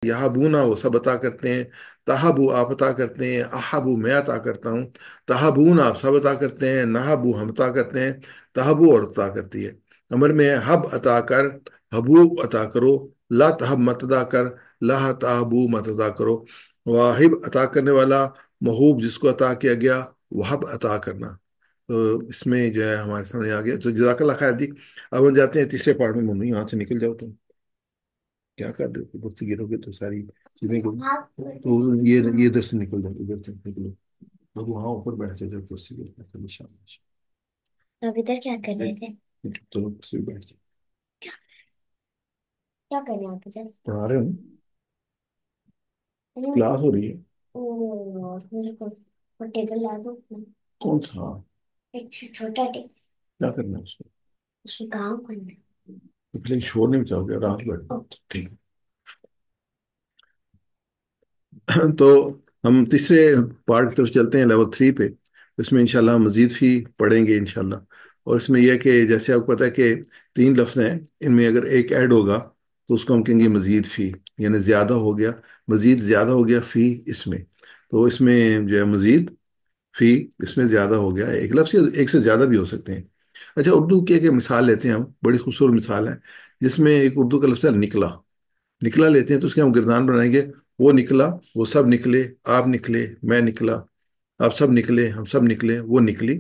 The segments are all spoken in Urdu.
یہابونا وہ سب عطا کرتے ہیں، تہابو آپ عطا کرتے ہیں، احابو میں عطا کرتا ہوں، تہابون آپ سب عطا کرتے ہیں، نہابو ہم عطا کرتے ہیں، تہبو اور عطا کرتی ہے۔ امر میں ہے ہب عطا کر، حبو عطا کرو، لا تہب مت عطا کر، لا تہبو مت عطا کرو۔ واہب عطا کرنے والا، محوب جس کو عطا کیا گیا، وہب عطا کرنا۔ تو اس میں جو ہے ہمارے سامنے آ گیا، تو جزاک اللہ خیر جی۔ اب ہم جاتے ہیں تیسرے پارٹ میں۔ ممی یہاں سے نکل جاؤ تم، کیا کر رہے ہو؟ اوپر سے گرو گے تو ساری چیزیں کو، تو یہ ادھر سے نکل جاؤ، ادھر سے نکلو، تو وہاں اوپر بیٹھ جاؤ کرسی پہ، شاباش۔ اب ادھر کیا کر رہے تھے؟ چلو کرسی پہ بیٹھ جاؤ، کیا کر رہے ہیں آپ ادھر؟ پڑھا رہے ہوں، کلاس ہو رہی ہے۔ مجھے ٹیبل لا دو اپنا، کون سا؟ ایک چھوٹا ٹیبل، کیا کرنا ہے اس کو؟ اس میں کام کرنا ہے۔ لیکن شور نہیں مچاؤ گے، آرام سے بیٹھو، ٹھیک ہے۔ تو ہم تیسرے پارٹ کی طرف چلتے ہیں، لیول 3 پہ۔ اس میں انشاءاللہ ہم مزید فی پڑھیں گے انشاءاللہ۔ اور اس میں یہ ہے کہ جیسے آپ کو پتا ہے کہ 3 لفظ ہیں، ان میں اگر ایک ایڈ ہوگا تو اس کو ہم کہیں گے مزید فی، یعنی زیادہ ہو گیا، مزید زیادہ ہو گیا فی اس میں۔ تو اس میں جو ہے مزید فی، اس میں زیادہ ہو گیا ایک لفظ، یا ایک سے زیادہ بھی ہو سکتے ہیں۔ اچھا، اردو کی ایک مثال لیتے ہیں ہم، بڑی خوبصورت مثال ہے، جس میں ایک اردو کا لفظ ہے نکلا۔ نکلا لیتے ہیں تو اس کے ہم گردان بنائیں گے، وہ نکلا، وہ سب نکلے، آپ نکلے، میں نکلا، آپ سب نکلے، ہم سب نکلے، وہ نکلی،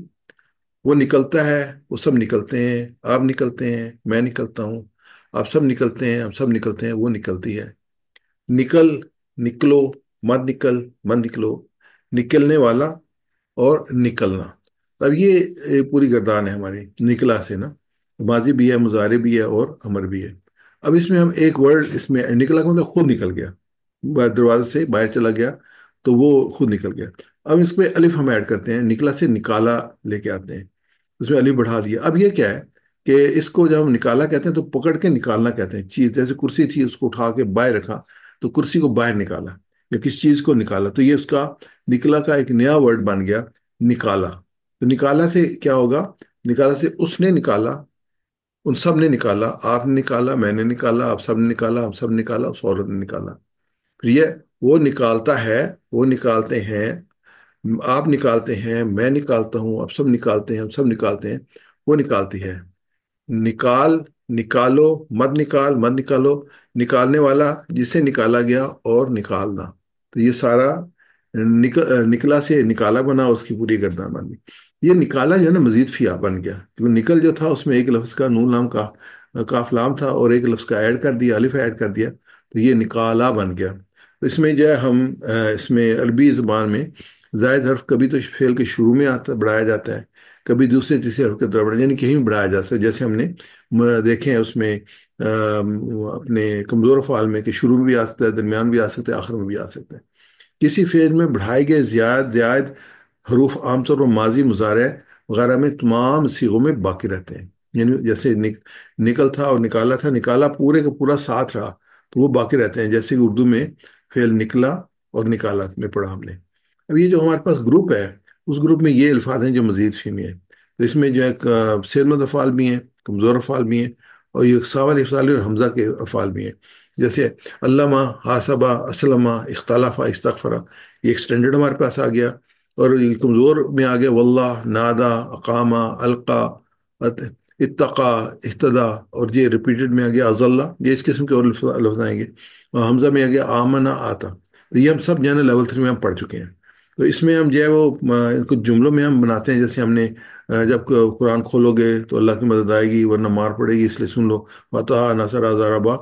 وہ نکلتا ہے، وہ سب نکلتے ہیں، آپ نکلتے ہیں، میں نکلتا ہوں، آپ سب نکلتے ہیں، ہم سب نکلتے ہیں، وہ نکلتی ہے۔ نکل، نکلو، مت نکل، مت نکلو، نکلنے والا اور نکلنا۔ اب یہ پوری گردان ہے ہماری نکلا سے نا، ماضی بھی ہے، مضارع بھی ہے، اور امر بھی ہے۔ اب اس میں ہم ایک ورڈ، اس میں نکلا کا مطلب خود نکل گیا، دروازے سے باہر چلا گیا تو وہ خود نکل گیا۔ اب اس پہ الف ہم ایڈ کرتے ہیں، نکلا سے نکالا لے کے آتے ہیں، اس میں الف بڑھا دیا۔ اب یہ کیا ہے کہ اس کو جب ہم نکالا کہتے ہیں تو پکڑ کے نکالنا کہتے ہیں، چیز جیسے کرسی تھی، اس کو اٹھا کے باہر رکھا تو کرسی کو باہر نکالا، یا کسی چیز کو نکالا، تو یہ اس کا نکلا کا ایک نیا ورڈ بن گیا، نکالا۔ تو نکالا سے کیا ہوگا؟ نکالا سے اس نے نکالا، ان سب نے نکالا، آپ نے نکالا، میں نے نکالا، آپ سب نے نکالا، ہم سب نے نکالا، اس عورت نے نکالا۔ پھر یہ وہ نکالتا ہے، وہ نکالتے ہیں، آپ نکالتے ہیں، میں نکالتا ہوں، آپ سب نکالتے ہیں، ہم سب نکالتے ہیں، وہ نکالتی ہے۔ نکال، نکالو، مت نکال، مت نکالو، نکالنے والا جسے نکالا گیا، اور نکالنا۔ تو یہ سارا نکلا سے نکالا بنا، اس کی پوری گردان بن گئی۔ یہ نکالا جو ہے نا مزید فیا بن گیا، کیونکہ نکل جو تھا اس میں ایک لفظ کا نون لام کا کاف لام تھا، اور ایک لفظ کا ایڈ کر دیا، الف ایڈ کر دیا، تو یہ نکالا بن گیا۔ تو اس میں جو ہے ہم اس میں عربی زبان میں زائد حرف کبھی تو فعل کے شروع میں آتا بڑھایا جاتا ہے، کبھی دوسرے تیسرے حرف کے طرف بڑھایا، یعنی کہیں بھی بڑھایا جا سکتا ہے، جیسے ہم نے دیکھیں اس میں اپنے کمزور افعال میں کہ شروع میں بھی آ سکتا ہے، درمیان بھی آ سکتا ہے، آخر میں بھی آ سکتا ہے۔ کسی فعل میں بڑھائے گئے زائد حروف عام طور پر ماضی، مضارع وغیرہ میں تمام صیغوں میں باقی رہتے ہیں، یعنی جیسے نکل تھا اور نکالا تھا، نکالا پورے کا پورا ساتھ رہا تو وہ باقی رہتے ہیں، جیسے کہ اردو میں فعل نکلا اور نکالا میں پڑھا ہم نے۔ اب یہ جو ہمارے پاس گروپ ہے، اس گروپ میں یہ الفاظ ہیں جو مزید فی میں ہیں۔ تو اس میں جو ہے صیغ مد افعال بھی ہیں، کمزور افعال بھی ہیں، اور یہ ساول افعال اور حمزہ کے افعال بھی ہیں، جیسے علامہ، حاسبہ، اسلمہ، اختلافہ، استغفرہ، یہ ایکسٹینڈرڈ ہمارے پاس آ گیا۔ اور یہ کمزور میں آ گیا واللہ، نادا، اقامہ، القا، اتقا، اہتدا، اور یہ ریپیٹڈ میں آ گیا اضلہ، یہ اس قسم کے اور لفظ آئیں گے۔ اور حمزہ میں آ گیا آمنا، آتا۔ تو یہ ہم سب جو ہے نا لیول 3 میں ہم پڑھ چکے ہیں۔ تو اس میں ہم جو ہے وہ کچھ جملوں میں ہم بناتے ہیں، جیسے ہم نے جب قرآن کھولو گے تو اللہ کی مدد آئے گی، ورنہ مار پڑے گی، اس لیے سن لو، فتح نصر ضربا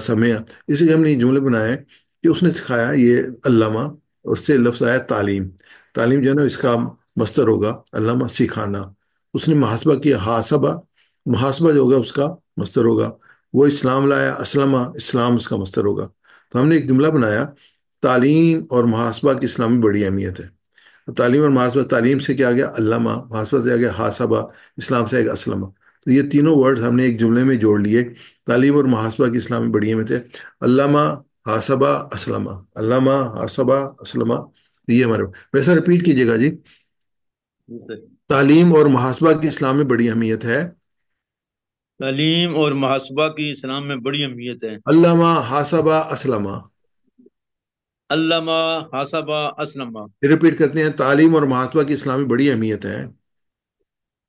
سمع۔ اس لیے ہم نے یہ جملے بنائے کہ اس نے سکھایا، یہ علامہ، اس سے لفظ آیا تعلیم۔ تعلیم جو ہے نا اس کا مصدر ہوگا علامہ، سکھانا۔ اس نے محاسبہ کیا، حاسبہ، محاسبہ جو ہوگا اس کا مصدر ہوگا۔ وہ اسلام لایا، اسلمہ، اسلام اس کا مصدر ہوگا۔ تو ہم نے ایک جملہ بنایا، تعلیم اور محاسبہ کی اسلام میں بڑی اہمیت ہے۔ تعلیم اور محاسبہ، تعلیم سے کیا گیا علامہ، محاسبہ سے آ گیا حاسبہ، اسلام سے آ گیا اسلمہ۔ تو یہ تینوں ورڈز ہم نے ایک جملے میں جوڑ لیے، تعلیم اور محاسبہ کی اسلام میں بڑی اہمیت ہے، علامہ، حاسبہ، اسلمہ، علامہ، حاسبہ، اسلمہ۔ یہ ہمارے، ویسا رپیٹ کیجیے گا جی۔ جی سر۔ تعلیم اور محاسبہ کی اسلام میں بڑی اہمیت ہے، تعلیم اور محاسبہ کی اسلام میں بڑی اہمیت ہے، علامہ، حاسبہ، اسلمہ۔ علامہ حسبہ اسلمہ۔ رپیٹ کرتے ہیں، تعلیم اور محاسبہ کی اسلامی بڑی اہمیت ہے۔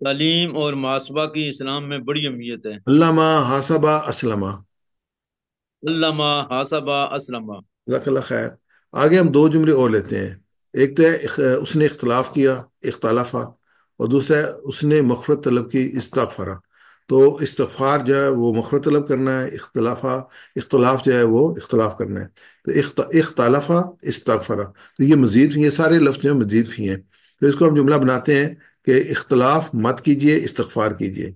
تعلیم اور محاسبہ کی اسلام میں بڑی اہمیت ہے۔ علامہ حاسبہ اسلمہ۔ علامہ حسبہ اسلمہ۔ جزاک اللہ خیر۔ آگے ہم دو جملے اور لیتے ہیں۔ ایک تو ہے اس نے اختلاف کیا، اختلافا، اور دوسرا ہے اس نے مغفرت طلب کی، استغفرا۔ تو استغفار جو ہے وہ مغفرت طلب کرنا ہے، اختلاف جو ہے وہ اختلاف کرنا ہے۔ تو اختلافا، استغفرا، تو یہ مزید یہ سارے لفظ جو ہیں مزید فی ہیں۔ تو اس کو ہم جملہ بناتے ہیں کہ اختلاف مت کیجئے، استغفار کیجئے۔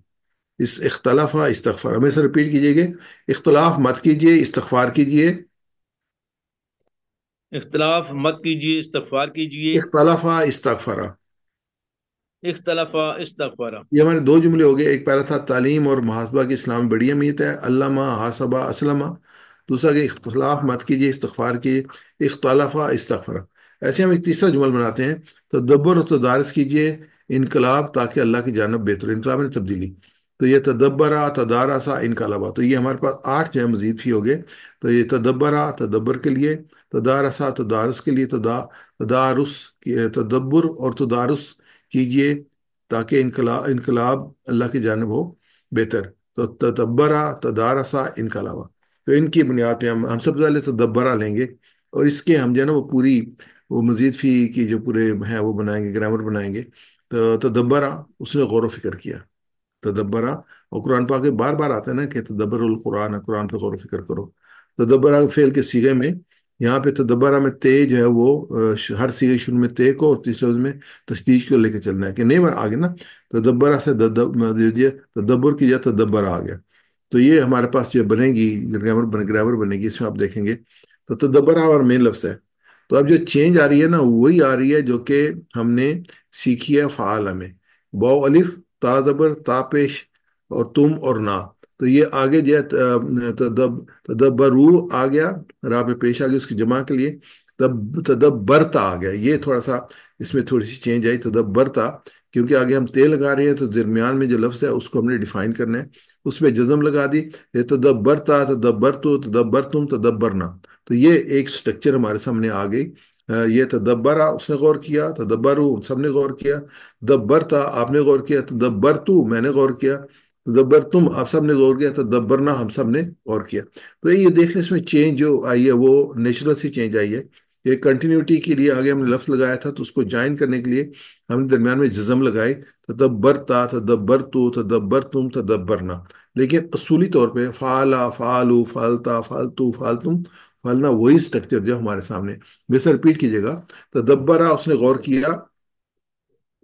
اس اختلافا استغفار ہمیشہ رپیٹ کیجئے گے، اختلاف مت کیجئے، استغفار کیجئے۔ اختلاف مت کیجیے، استغفار کیجیے۔ اختلافا استغفرا۔ اختلاف استغفار۔ یہ ہمارے دو جملے ہو گئے۔ ایک پہلا تھا تعلیم اور محاسبہ کی اسلام میں بڑی اہمیت ہے، علامہ حاسبہ اسلمہ۔ دوسرا کہ اختلاف مت کیجیے، استغفار کیجیے، اختلافا استغفرا۔ ایسے ہم ایک تیسرا جمل بناتے ہیں، تدبر اور تدارس کیجیے، انقلاب تاکہ اللہ کی جانب بہتر، انقلاب میں تبدیلی۔ تو یہ تدبرا، تدارسا، انقلابا، تو یہ ہمارے پاس 8 جو ہے مزید فی ہو گئے۔ تو یہ تدبرا تدبر کے لیے، تدارسا تدارس کے لیے، تدارس تدبر اور تدارس کیجیے تاکہ انقلاب اللہ کی جانب ہو بہتر۔ تو تدبرا، تدارسا، انقلابا، تو ان کی بنیاد پہ ہم سب سے پہلے تدبرا لیں گے، اور اس کے ہم جو ہے نا وہ پوری وہ مزید فی کی جو پورے ہیں وہ بنائیں گے، گرامر بنائیں گے۔ تو تدبرا، اس نے غور و فکر کیا، تدبرا۔ اور قرآن پاک میں بار بار آتا ہے نا کہ تدبر القرآن، قرآن پہ غور و فکر کرو۔ تدبرا فعل کے صیغے میں، یہاں پہ تدبرا میں تے جو ہے وہ ہر صیغے شروع میں تے کو اور تیسرے اس میں تشدید کو لے کے چلنا ہے کہ نہیں آگے نا، تدبرا سے تدبر کی جگہ تدبر آ گیا۔ تو یہ ہمارے پاس جو بنے گی گرامر بنے گی، اس میں آپ دیکھیں گے تو تدبر ہمارا مین لفظ ہے۔ تو اب جو چینج آ رہی ہے نا وہی آ رہی ہے جو کہ ہم نے سیکھی ہے فعال میں، واو الف، تا زبر، تا پیش، اور تم اور نا۔ تو یہ آگے جو ہے تدبرو آ گیا، راہ پہ پیش آ گئی اس کی جمع کے لیے، تدبرتا آ گیا۔ یہ تھوڑا سا اس میں تھوڑی سی چینج آئی، تدبرتا، کیونکہ آگے ہم تے لگا رہے ہیں تو درمیان میں جو لفظ ہے اس کو ہم نے ڈیفائن کرنا ہے، اس پہ جزم لگا دی۔ یہ تدبرتا، تدبرتو، تدبرتم، تدبرنا، تو یہ ایک سٹرکچر ہمارے سامنے آ گئی۔ یہ تدبرا اس نے غور کیا، تدبرو سب نے غور کیا، تدبرتا آپ نے غور کیا، تدبرتو میں نے غور کیا، تدبرتم آپ سب نے غور کیا، تدبرنا ہم سب نے غور کیا۔ تو یہ دیکھنے اس میں چینج جو آئی ہے وہ نیچرل سی چینج آئی ہے۔ یہ کنٹینیوٹی کے لیے آگے ہم نے لفظ لگایا تھا تو اس کو جوائن کرنے کے لیے ہم نے درمیان میں جزم لگائی، تدبرتا، تدبرتو، تدبرتم، تدبرنا۔ لیکن اصولی طور پہ فعلا، فعلو، فعلتا، فعلتو، فعلتم، فعلنا، وہی سٹرکچر جو ہمارے سامنے۔ بے سر رپیٹ کیجیے گا، تدبرا اس نے غور کیا،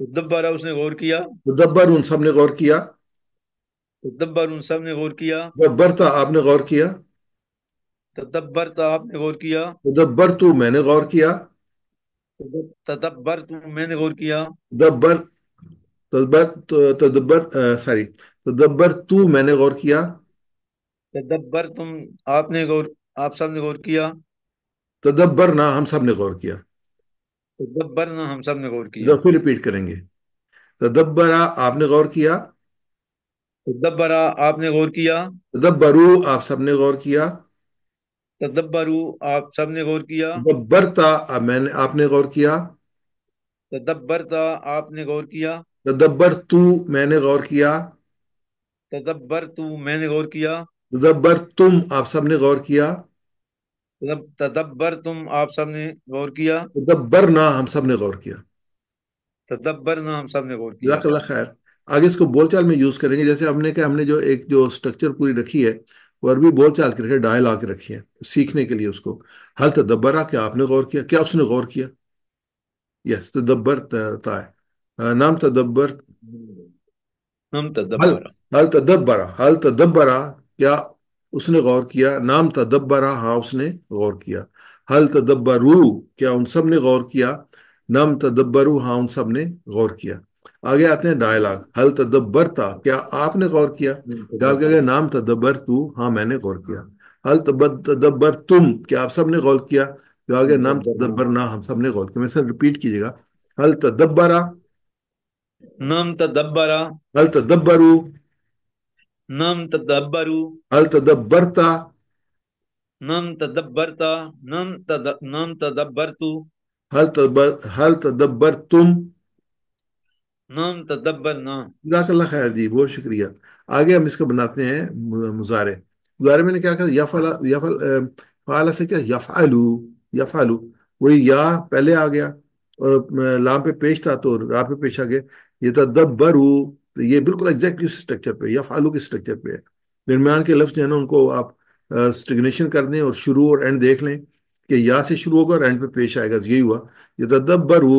تدبر اس نے غور کیا، تدبر ان سب نے غور کیا، تدبر ان سب نے غور کیا، تدبرتا آپ نے غور کیا، تدبر آپ نے غور کیا، تدبرتو میں نے غور کیا، تدبر میں نے غور کیا، تدبر تدبر تدبر سوری، تدبر تو میں نے غور کیا، تدبر آپ نے غور، آپ سب نے غور کیا، تدبر نہ ہم سب نے غور کیا۔ تدبر ہم سب نے غور کیا، پھر رپیٹ کریں گے، تدبرا آپ نے غور کیا، تدبر آپ نے غور کیا، تدبرو آپ سب نے غور کیا، تدبرو آپ سب نے غور کیا، تدبرتا میں نے آپ نے غور کیا، تدبر آپ نے غور کیا، تدبر تو میں نے غور کیا، تدبر میں نے غور کیا، تدبر تم آپ سب نے غور کیا، تدبر آپ سب نے غور کیا، تدبر نہ ہم سب نے غور کیا۔ تدبر ہم سب نے غور کیا۔ جزاک اللہ خیر۔ آگے اس کو بول چال میں یوز کریں گے، جیسے ہم نے جو ایک جو سٹرکچر پوری رکھی ہے وہ عربی بول چال کے رکھی ہے، ڈائلاگ رکھی ہے سیکھنے کے لیے اس کو۔ حل تدبرا، کیا آپ نے غور کیا، کیا اس نے غور کیا؟ یس، تدبر تا ہے، نام تدبر، ہم حل تدبر، حل تدبرا، حل تدبرا، کیا اس نے غور کیا، نام تدبرا ہاں اس نے غور کیا، حل تدبرو کیا ان سب نے غور کیا، نام تدبرو ہاں ان سب نے غور کیا۔ آگے آتے ہیں ڈائلاگ، حل تدبرتا کیا آپ نے غور کیا، ہم جواب کیا گیا تدبر، نام تدبر تو ہاں میں نے غور کیا، حل تدبر تم کیا آپ سب نے غور کیا، جواب ہم گیا نام تدبر، تدبر نہ ہم سب نے غور کیا۔ میں سر رپیٹ کیجیے گا، حل تدبرا، نم تدبر، حل تدبرو، نم تدبر، حل تدبرتا، نم تدبرتا، نم تدبرتو، ہل تدبر تم. نم تدبرنا. جزاک اللہ خیر جی، بہت شکریہ. آگے ہم اس کو بناتے ہیں مضارع. مضارع میں نے کیا کہا، یفعل یفعل فعل سے کیا، یفعلو. یفعلو، وہی یا پہلے آ گیا اور لام پہ پیش تھا تو را پہ پیش آ گیا. یہ تدبرو، تو یہ بالکل ایگزیکٹلی اسٹرکچر پہ، یفعلو کے اسٹرکچر پہ ہے. درمیان کے لفظ جو ہے نا ان کو آپ اسٹیگنیشن کر دیں اور شروع اور اینڈ دیکھ لیں کہ یا سے شروع ہوگا اور اینڈ پہ پیش آئے گا. یہی ہوا یہ تدبرو،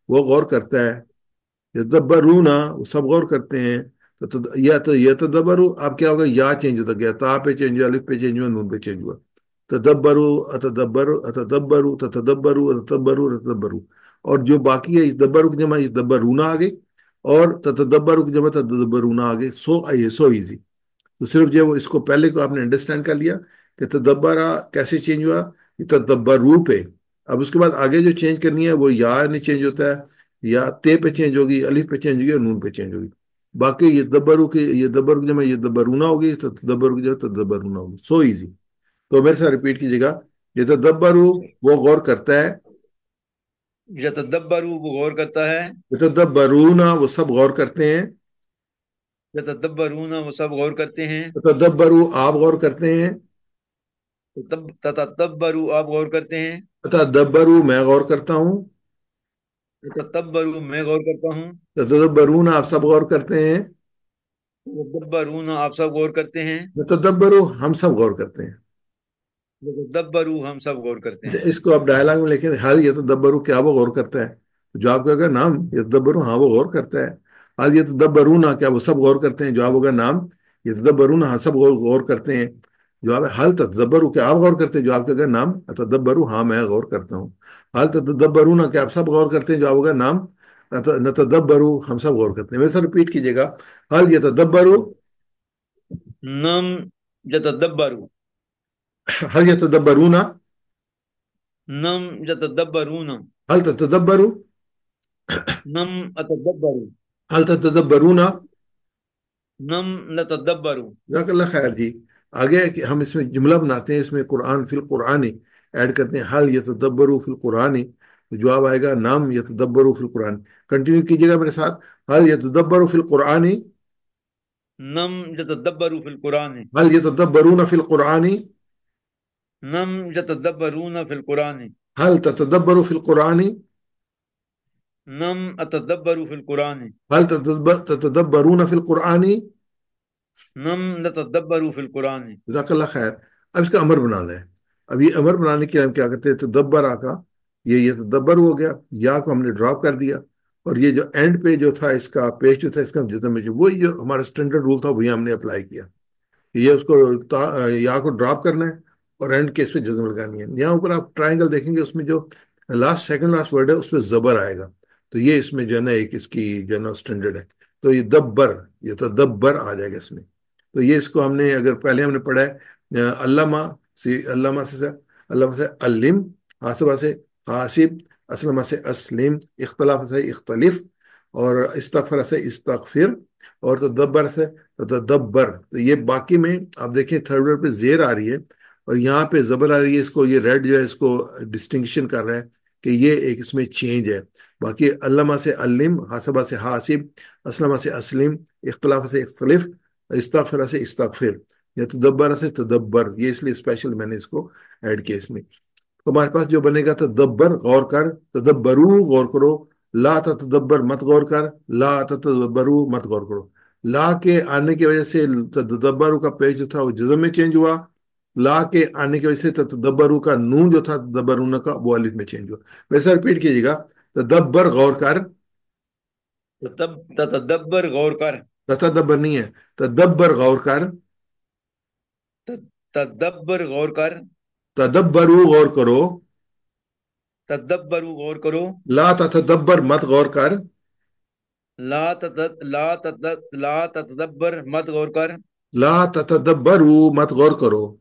وہ غور کرتا ہے. یتدبرونا، وہ سب غور کرتے ہیں. تو یتدبرو اب کیا ہوگا، یا چینج ہوتا گیا، تا پہ چینج ہوا، الف پہ چینج ہوا، نون پہ چینج ہوا. تدبرو اتدبرو اتدبرو تتدبرو اتدبرو اتدبرو. اور جو باقی ہے یتدبرو کی جمع یتدبرونا آ گئی، اور تتدبرو کی جمع تتدبرونا آ گئی. So easy. تو صرف جو اس کو پہلے کو آپ نے انڈرسٹینڈ کر لیا کہ تدبرا کیسے چینج ہوا، یہ تدبرو پہ. اب اس کے بعد آگے جو چینج کرنی ہے وہ یا نہیں چینج ہوتا ہے، یا تے پہ چینج ہوگی، الف پہ چینج ہوگی اور نون پہ چینج ہوگی. باقی یہ دبرو کی، یہ دبر کی جمع یہ دبرونا ہوگی، تو تدبر کی جمع تدبرونا ہوگی. So easy. تو میرے ساتھ ریپیٹ کیجیے گا. یہ تدبرو، وہ غور کرتا ہے. یتدبرو، وہ غور کرتا ہے. یہ تدبرونا، وہ سب غور کرتے ہیں. یتدبرون، وہ سب غور کرتے ہیں. تدبرو، آپ غور کرتے ہیں. تتدبرو، آپ غور کرتے ہیں. تدبرو، میں غور کرتا ہوں. تتدبرو، میں غور کرتا ہوں. تدبرون، آپ سب غور کرتے ہیں. تتدبرون، آپ سب غور کرتے ہیں. تدبرو، ہم سب غور کرتے ہیں. تتدبرو، ہم سب غور کرتے ہیں. اس کو آپ ڈائلاگ میں لکھیں، حال یہ تدبرو، کیا وہ غور کرتا ہے. جواب کیا ہوگا، نام. یہ تدبرو، ہاں وہ غور کرتا ہے. حال یہ تدبرونا، کیا وہ سب غور کرتے ہیں. جواب ہوگا نام. یہ تدبرونا، ہاں سب غور کرتے ہیں. جواب ہے حال تدبرو، کیا آپ غور کرتے ہیں. جواب کیا ہوگا نام. تدبرو، ہاں میں غور کرتا ہوں. حال تدبرونا، کیا آپ سب غور کرتے ہیں. جواب ہوگا نام. نتدبرو، ہم سب غور کرتے ہیں. میرے ساتھ ریپیٹ کیجیے گا. حال یہ تدبرو. نم یتدبرو. حال یہ تدبرونا. نم یتدبرون. حال تتدبرو. نم اتدبرو. حال تتدبرونا. نم نتدبرو. جزاک اللہ خیر جی. آگے کہ ہم اس میں جملہ بناتے ہیں، اس میں قرآن فی القرآن ایڈ کرتے ہیں. حل یتدبروا فی القرآن، تو جواب آئے گا نام یتدبروا فی القرآن. کنٹینیو کیجیے گا میرے ساتھ. حل یتدبروا فی القرآن. نم یتدبرو فی القرآن. حل یتدبرون فی القرآن. نم یتدبرون فی القرآن. حل تتدبروا فی القرآن. نم اتدبرو فی القرآن. حل تتدبرون فی القرآن. نم نتدبرو فی القرآن. جزاک اللہ خیر. اب اس کا امر بنانا ہے. اب یہ امر بنانے کے لیے ہم کیا کرتے ہیں، تدبر کا یہ تدبر ہو گیا، یا کو ہم نے ڈراپ کر دیا، اور یہ جو اینڈ پہ جو تھا اس کا پیش جو تھا اس کا جتنے میں وہی جو ہمارا اسٹینڈرڈ رول تھا وہی ہم نے اپلائی کیا. یہ اس کو یا کو ڈراپ کرنا ہے اور اینڈ کے اس پہ جزم لگانی ہے. یہاں اوپر آپ ٹرائنگل دیکھیں گے، اس میں جو لاسٹ سیکنڈ لاسٹ ورڈ ہے اس پہ زبر آئے گا. تو یہ اس میں جو ہے نا ایک اس کی جو ہے نا اسٹینڈرڈ ہے. تو یہ دبر، یہ تدبر آ جائے گا اس میں. تو یہ اس کو ہم نے اگر پہلے ہم نے پڑھا ہے علامہ سے، علامہ سے علم، حاسبہ سے حاسب، اسلمہ سے اسلم، اختلاف سے اختلف، اور استغفر سے استغفر، اور تدبر سے تدبر. تو یہ باقی میں آپ دیکھیں تھرڈ ورڈ پہ زیر آ رہی ہے اور یہاں پہ زبر آ رہی ہے. اس کو یہ ریڈ جو ہے اس کو ڈسٹنکشن کر رہا ہے کہ یہ ایک اس میں چینج ہے. باقی علامہ سے علم، حاسبہ سے حاسب، اسلمہ سے اسلم، اختلاف سے اختلف، استغفر سے استغفر، یا تدبر سے تدبر. یہ اس لیے اسپیشل میں نے اس کو ایڈ کیا اس میں. تو ہمارے پاس جو بنے گا تدبر، غور کر، تدبرو، غور کرو، لا تدبر، مت غور کر، لا تدبرو، مت غور کرو. لا کے آنے کی وجہ سے تدبرو کا پیج جو تھا وہ جزم میں چینج ہوا. لا کے آنے کی وجہ سے تدبرو کا نون جو تھا تدبرون کا وہ الف میں چینج ہوا. ویسے ریپیٹ کیجیے گا. تدبر، غور کر. تدبر، غور کر. تدبر نہیں ہے، تدبر، غور کر. تدبر، غور کر. تدبرو، غور کرو. تدبرو، غور کرو. لا تتدبر، مت غور کر. لا تتدبر، مت غور کر. لا تتدبرو، مت غور کرو.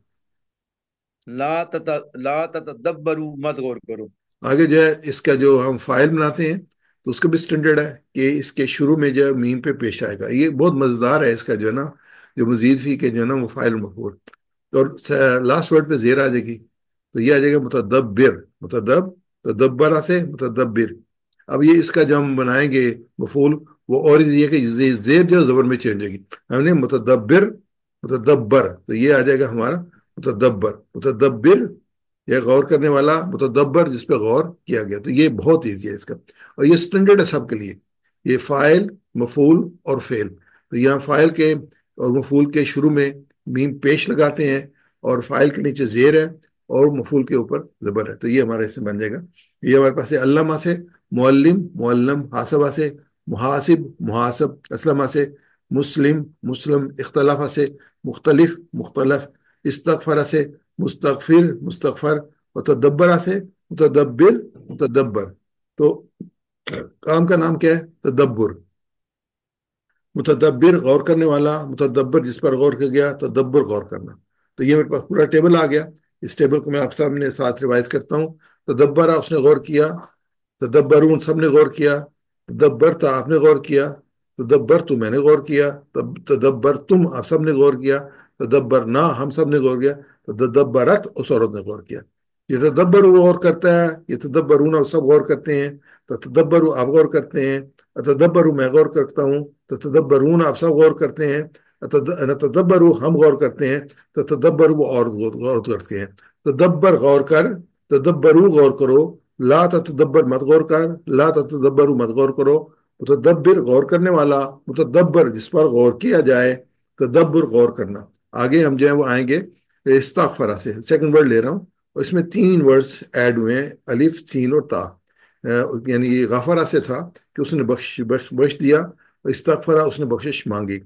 لا تتدبرو، مت غور کرو. آگے جو ہے اس کا جو ہم فائل بناتے ہیں تو اس کا بھی سٹینڈرڈ ہے کہ اس کے شروع میں جو ہے میم پہ پیش آئے گا. یہ بہت مزیدار ہے اس کا جو ہے نا، جو مزید فی کے جو ہے نا وہ فائل مفعول. اور لاسٹ ورڈ پہ زیر آ جائے گی تو یہ آ جائے گا متدبر، تدبر سے متدبر۔ اب یہ اس کا جو ہم بنائیں گے مفعول، وہ اور یہ کہ زیر جو زبر میں چینج ہوگی، ہم نے متدبر تو یہ آ جائے گا ہمارا متدبر یہ غور کرنے والا، متدبر جس پہ غور کیا گیا۔ تو یہ بہت ایزی ہے اس کا، اور یہ اسٹینڈرڈ ہے سب کے لیے، یہ فاعل، مفعول اور فعل۔ تو یہاں فاعل کے اور مفعول کے شروع میں میم پیش لگاتے ہیں، اور فاعل کے نیچے زیر ہے، اور مفعول کے اوپر زبر ہے۔ تو یہ ہمارے سے بن جائے گا۔ یہ ہمارے پاس ہے علامہ سے، معلم معلم، حاسبہ سے محاسب محاسب، اسلمہ سے مسلم مسلم، اختلافہ سے مختلف مختلف، استغفرہ سے مستغفر مستغفر، متدبرہ سے متدبر متدبر۔ تو کام کا نام کیا ہے؟ تدبر۔ متدبر غور کرنے والا، متدبر جس پر غور کیا گیا، تدبر غور کرنا۔ تو یہ میرے پاس پورا ٹیبل آ گیا۔ اس ٹیبل کو میں آپ سامنے ساتھ ریوائز کرتا ہوں۔ تدبرہ اس نے غور کیا، تدبرون سب نے غور کیا، تدبرتا آپ نے غور کیا، تدبر تو میں نے غور کیا، تدبر تم آپ سب نے غور کیا، تدبرنا ہم سب نے غور کیا، تدبرت اس عورت نے غور کیا۔ یہ تدبر وہ غور کرتا ہے، یہ تدبرون سب غور کرتے ہیں، تدبر آپ غور کرتے ہیں، تدبر میں غور کرتا ہوں، تدبرون آپ سب غور کرتے ہیں، تدبر ہم غور کرتے ہیں، تدبر وہ اور غور کرتے ہیں۔ تدبر غور کر، تدبرو غور کرو، لا تتدبر مت غور کر، لا تتدبرو مت غور کرو۔ متدبر غور کرنے والا، متدبر جس پر غور کیا جائے، تدبر غور کرنا۔ آگے ہم جو ہے وہ آئیں گے استغفرہ سے، سیکنڈ ورڈ لے رہا ہوں، اور اس میں 3 ورڈز ایڈ ہوئے ہیں، الف سین اور تا۔ یعنی یہ غفرہ سے تھا کہ اس نے بخش دیا، استغفرہ اس نے بخشش مانگی۔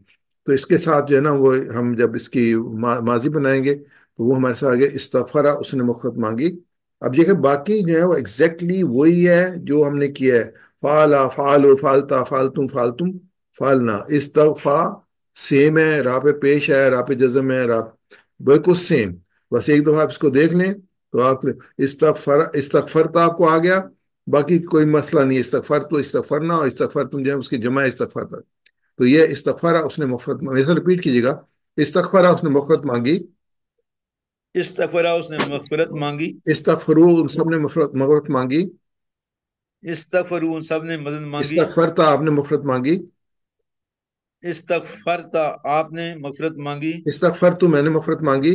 تو اس کے ساتھ جو ہے نا وہ ہم جب اس کی ماضی بنائیں گے تو وہ ہمارے ساتھ آگے استغفرہ اس نے مغفرت مانگی۔ اب یہ کہ باقی جو ہے وہ ایگزیکٹلی وہی ہے جو ہم نے کیا ہے، فعلا فعلو فعلتا فعلتم فعلتم فعلنا، استغفا سیم ہے، راہ پہ پیش ہے، راہ پہ جزم ہے، راہ بالکل سیم۔ بس ایک دفعہ آپ اس کو دیکھ لیں تو آپ استغفرتا آپ کو آ گیا، باقی کوئی مسئلہ نہیں۔ استغفر تو استغفرنا، اور استغفر تم جو ہے اس کی جمع ہے استغفرتا۔ تو یہ استغفرہ اس نے مغفرت مانگی، ایسا رپیٹ کیجیے گا، استغفرہ اس نے مغفرت مانگی، استغفرہ اس نے مغفرت مانگی، استغفرو ان سب نے مغفرت مانگی، استغفرو ان سب نے مدد مانگی، استغفرتا آپ نے مغفرت مانگی، استغفرتا آپ نے مغفرت مانگی، استغفرتو میں نے مغفرت مانگی،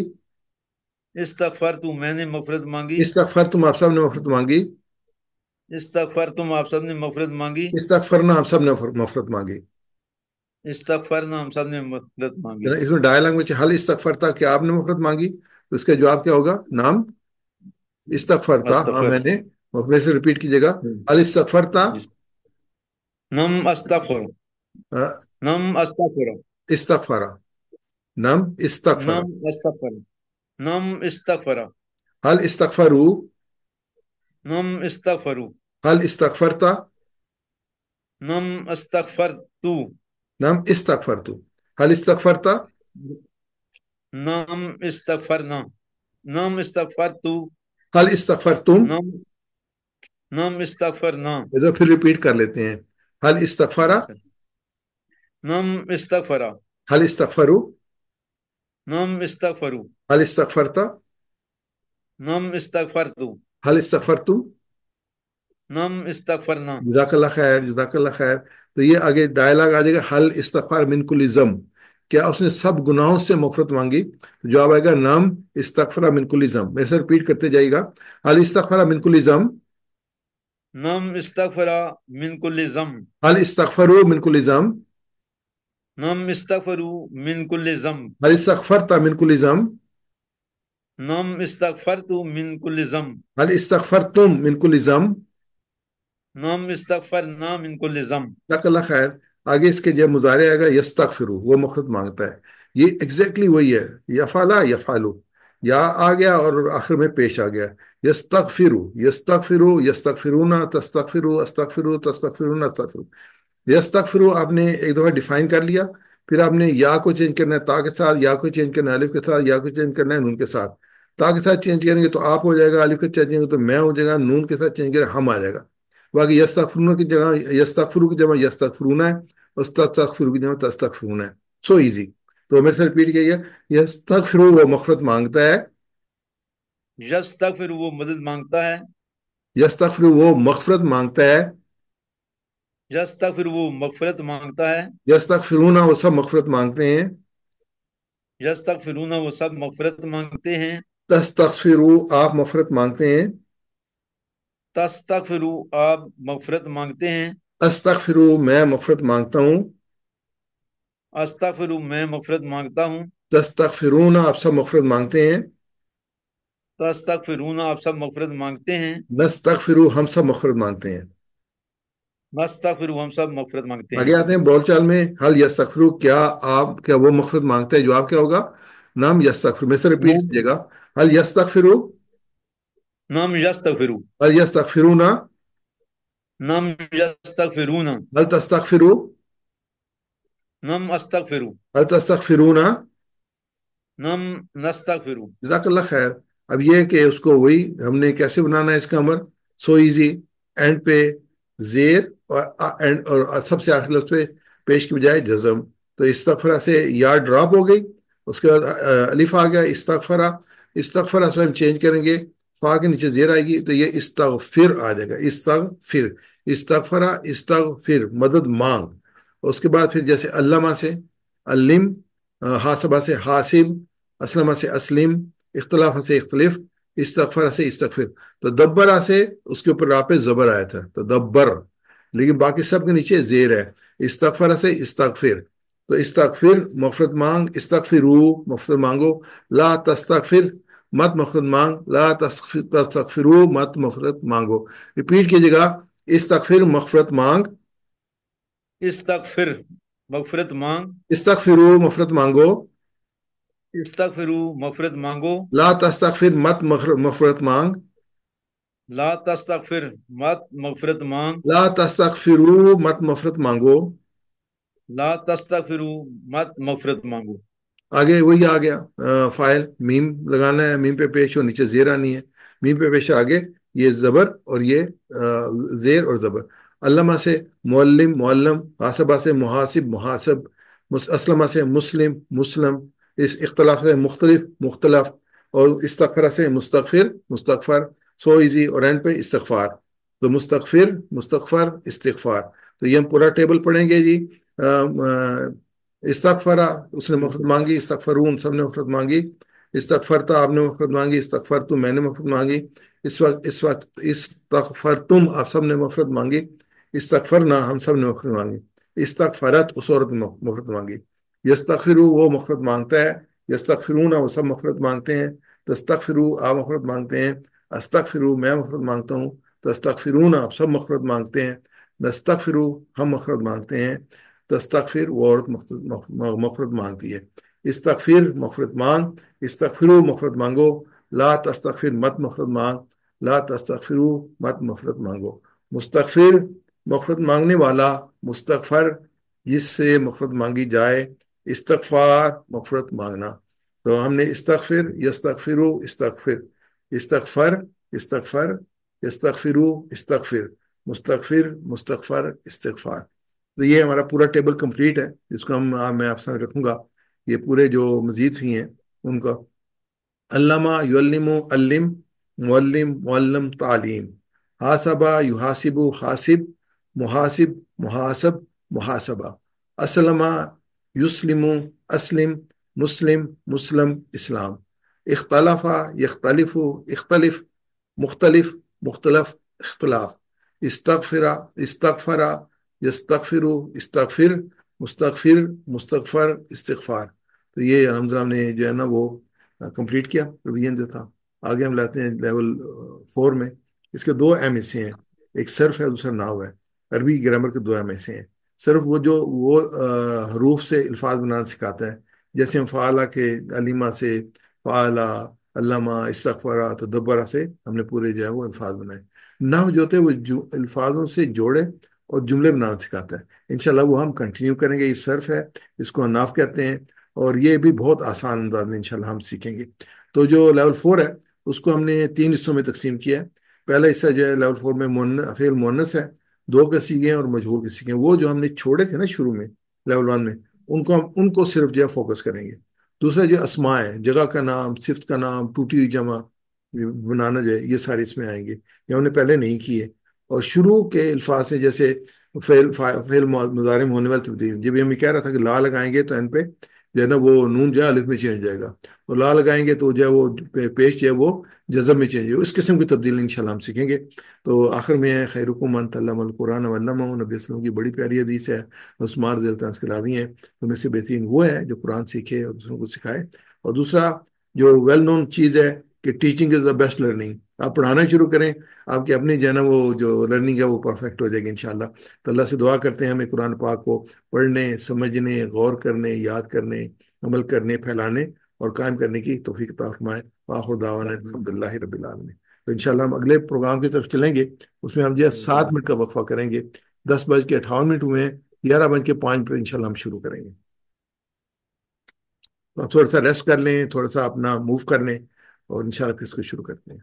استغفرتو میں نے مغفرت مانگی، استغفرتم آپ سب نے مغفرت مانگی، استغفرتم آپ سب نے مغفرت مانگی، استغفرنا آپ سب نے مغفرت مانگی۔ استغفرنا ہم سب نے مغفرت مانگی۔ اس میں ڈائلاگ میں حل استغفرتا کہ آپ نے مغفرت مانگی، تو اس کا جواب کیا ہوگا؟ نام استغفرتا، ہاں استغفر میں نے، میں سے ریپیٹ کیجیے گا، حل استغفرتا، نم استغفر، نم استغفر، استغفرا، نم استغفرا، نم استغفر، نم استغفر، حل استغفرو، نم استغفرو، حل استغفرتا، نم استغفرتو، نم استغفرتو، حل استغفرتا، نم استغفرنا، نم استغفرتو، حل استغفرتم، نم نم استغفرنا، ادھر پھر ریپیٹ کر لیتے ہیں، حل استغفرا، نم استغفرا، حل استغفرو، نم استغفرو، حل استغفرتا، نم استغفرتو، حل استغفرتم، نم استغفرنا۔ جزاک اللہ خیر، جزاک اللہ خیر۔ تو یہ آگے ڈائلاگ آ جائے گا، حل استغفار من کل ذنب، کیا اس نے سب گناہوں سے مغفرت مانگی؟ جواب آئے گا نام استغفر من کل ذنب۔ میں سے ریپیٹ کرتے جائے گا، حل استغفر من کل ذنب، نم استغفرا من کل ذنب، حل استغفروا من کل ذنب، نم استغفرو من کل ذنب، حل استغفرت من کل ذنب، نم استغفرتو من کل ذنب، حل استغفرتم من کل ذنب۔ نم استغفرنا من کل ذنب۔ جزاک اللہ خیر۔ آگے اس کے جب مضارع آئے گا یستغفرو، وہ مغفرت مانگتا ہے، یہ ایگزیکٹلی وہی ہے، یفعلا یفعلو، یا آ گیا اور آخر میں پیش آ گیا، یستغفرو یستغفرو یستغفرونا تستغفرو استغفرو تستغفرون استغفرو۔ یستغفرو آپ نے ایک دفعہ ڈیفائن کر لیا، پھر آپ نے یا کو چینج کرنا ہے تا کے ساتھ، یا کو چینج کرنا ہے الف کے ساتھ، یا کو چینج کرنا ہے نون کے ساتھ۔ تا کے ساتھ چینج کریں گے تو آپ ہو جائے گا، الف کے ساتھ چینج کریں گے تو میں ہو جائے گا، نون کے ساتھ چینج کریں ہم آ جائے گا۔ باقی یستغفرون کی جگہ یستغفرو کی جمع یستغفرون ہے، اور تستغفرو کی جمع تستغفرون ہے۔ So easy. تو میں سے ریپیٹ کیا گیا، یستغفرو وہ مغفرت مانگتا ہے، یستغفر وہ مدد مانگتا ہے، یستغفرو وہ مغفرت مانگتا ہے، یستغفر وہ مغفرت مانگتا ہے، یستغفرونا وہ سب مغفرت مانگتے ہیں، یستغفرون وہ سب مغفرت مانگتے ہیں، تستغفرو آپ مغفرت مانگتے ہیں، تستغفروا آپ مغفرت مانگتے ہیں، استغفرو میں مغفرت مانگتا ہوں، استغفروا میں مغفرت مانگتا ہوں، تستغفرونا آپ سب مغفرت مانگتے ہیں، تستغفرون آپ سب مغفرت مانگتے ہیں، نستغفرو ہم سب مغفرت مانگتے ہیں۔ نستغفروا ہم سب مغفرت مانگتے ہیں۔ آگے آتے ہیں بول چال میں، حل یستغفرو کیا وہ مغفرت مانگتا ہے؟ جواب کیا ہوگا؟ نام یستغفر، میں سے ریپیٹ نعم، کیجیے گا، حل یستغفرو، نعم یستغفروا، حل یستغفرونا، نعم یستغفرون، حل تستغفرو، نعم استغفروا، حل تستغفرونا۔ نعم نستغفروا۔ جزاک اللہ خیر۔ اب یہ ہے کہ اس کو وہی ہم نے کیسے بنانا ہے اس کا عمل، سو ایزی، اینڈ پہ زیر اور سب سے آخر لفظ پہ پیش کی بجائے جزم، تو استغفرہ سے یا ڈراپ ہو گئی، اس کے بعد الف آ گیا، استغفرہ، استغفرہ سے ہم چینج کریں گے، فا کے نیچے زیر آئے گی تو یہ استغفر آ جائے گا، استغفر، استغفرہ استغفر مدد مانگ۔ اس کے بعد پھر جیسے علامہ سے علم، حاسبہ سے حاسب، اسلمہ سے اسلم، اختلاف سے اختلف، استغفر سے استغفر، تدبر سے اس کے اوپر راپے زبر آیا تھا تدبر، لیکن باقی سب کے نیچے زیر ہے، استغفر سے استغفر، تو استغفر مغفرت مانگ، استغفرو مغفرت مانگو، لا تستغفر مت مغفرت مانگ، لا تستغفرو مت مغفرت مانگو۔ ریپیٹ کیجیے گا، استغفر مغفرت مانگ، استغفر مغفرت مانگ، استغفرو مغفرت مانگو، استغفروا مغفرت مانگو، لا تستغفر مت مغفرت مانگ، لا تستغفر مت مغفرت مانگ، لا تستغفرو مت مغفرت مانگو۔ لا تستغفروا مت مغفرت مانگو۔ آگے وہی آ گیا، فائل میم لگانا ہے، میم پہ پیش ہو، نیچے زیر آنی ہے، میم پہ پیش آگے یہ زبر اور یہ زیر اور زبر۔ علامہ سے معلم معلم، حاسبہ سے محاسب محاسب، اسلمہ سے مسلم مسلم، اس اختلاف سے مختلف مختلف، اور استغفر سے مستغفر مستغفر، سو ایزی، اور اینڈ پہ استغفار، تو مستغفر مستغفر استغفار۔ تو یہ ہم پورا ٹیبل پڑھیں گے جی۔ استغفرا اس نے مفرت مانگی، استغفرون سب نے مفرت مانگی، استغفرتا آپ نے مفرت مانگی، استغفرتم میں نے مفرت مانگی، اس وقت استغفرتم آپ سب نے مفرت مانگی، استغفرنا ہم سب نے مفرت مانگی، استغفرت اس عورت نے مفرت مانگی، یستغفرو وہ مفرت مانگتا ہے، یستغفرون وہ سب مفرت مانگتے ہیں، تستغفرو آپ مفرت مانگتے ہیں، استغفرو میں مفرت مانگتا ہوں، تستغفرون آپ سب مفرت مانگتے ہیں، نستغفرو ہم مفرت مانگتے ہیں، تستغفر وہ عورت مغفرت مانگتی ہے، استغفر مغفرت مانگ، استغفرو مغفرت مانگو، لا تستغفر مت مغفرت مانگ، لا تستغفرو مت مغفرت مانگو۔ مستغفر مغفرت مانگنے والا، مستغفر جس سے مغفرت مانگی جائے، استغفار مغفرت مانگنا، تو ہم نے استغفر یستغفرو استغفر، استغفر استغفر، یستغفرو استغفر، مستغفر مستغفر استغفار۔ تو یہ ہمارا پورا ٹیبل کمپلیٹ ہے، جس کو میں آپ سامنے رکھوں گا، یہ پورے جو مزید بھی ہیں ان کا، علامہ یعلم علم، معلم معلم تعلیم، حاسبہ یحاسب حاسب، محاسب محاسب محاسبہ، اسلمہ یسلم اسلم، مسلم مسلم اسلام، اختلف یختلف اختلف، مختلف مختلف اختلاف، استغفر استغفر یستغفر استغفر، مستغفر مستغفر استغفار۔ تو یہ الحمدللہ ہم نے جو ہے نا وہ کمپلیٹ کیا ریویژن جو تھا۔ آگے ہم لاتے ہیں لیول 4 میں، اس کے دو اہم حصے ہیں، ایک صرف ہے دوسرا نحو ہے، عربی گرامر کے دو اہم حصے ہیں۔ صرف وہ حروف سے الفاظ بنانا سکھاتا ہے، جیسے ہم فعلہ کے علیمہ سے فعلہ، علامہ، استغفرہ، تدبرہ سے ہم نے پورے جو ہے وہ الفاظ بنائے۔ نحو جو ہوتے ہیں وہ الفاظوں سے جوڑے اور جملے بنانا سکھاتا ہے، انشاءاللہ وہ ہم کنٹینیو کریں گے۔ یہ صرف ہے، اس کو اناف کہتے ہیں، اور یہ بھی بہت آسان انداز میں انشاءاللہ ہم سیکھیں گے۔ تو جو لیول 4 ہے اس کو ہم نے 3 حصوں میں تقسیم کیا ہے۔ پہلا حصہ جو ہے لیول 4 میں فعل مؤنث ہے، دو کے سیکھے اور مجہول کے سیکھے، وہ جو ہم نے چھوڑے تھے نا شروع میں لیول 1 میں، ان کو صرف جو ہے فوکس کریں گے۔ دوسرا جو اسماء ہے، جگہ کا نام، صفت کا نام، ٹوٹی ہوئی جمع بنانا جو ہے، یہ سارے اس میں آئیں گے، یہ ہم نے پہلے نہیں کیے۔ اور شروع کے الفاظ سے جیسے فعل مضارع میں ہونے والی تبدیل، جب ہم یہ کہہ رہا تھا کہ لا لگائیں گے تو ان پہ جو ہے نا وہ نون جو ہے الف میں چینج جائے گا، اور لا لگائیں گے تو جو ہے وہ پیش جو ہے وہ جزم میں چینج ہوگا۔ اس قسم کی تبدیلی انشاءاللہ ہم سیکھیں گے۔ تو آخر میں ہے خیرکم من تعلم القرآن وعلمہ، نبی وسلم کی بڑی پیاری حدیث ہے، عثمان رضی اللہ عنہ کے راوی ہیں، ان میں سے بہترین وہ ہے جو قرآن سیکھے اور دوسروں کو سکھائے۔ اور دوسرا جو ویل نون چیز ہے کہ teaching is the best learning, آپ پڑھانا شروع کریں، آپ کی اپنی جو ہے نا وہ جو لرننگ ہے وہ پرفیکٹ ہو جائے گی انشاءاللہ۔ تو اللہ سے دعا کرتے ہیں ہمیں قرآن پاک کو پڑھنے، سمجھنے، غور کرنے، یاد کرنے، عمل کرنے، پھیلانے اور قائم کرنے کی توفیق عطا فرمائے۔ وآخر دعوانا الحمدللہ رب العالمین۔ تو انشاءاللہ ہم اگلے پروگرام کی طرف چلیں گے، اس میں ہم جو ہے 7 منٹ کا وقفہ کریں گے، 10:58 ہوئے ہیں، 11:05 پر انشاءاللہ ہم شروع کریں گے۔ تو آپ تھوڑا سا ریسٹ کر لیں، تھوڑا سا اپنا موو کر لیں، اور انشاءاللہ پھر اس کو شروع کرتے ہیں۔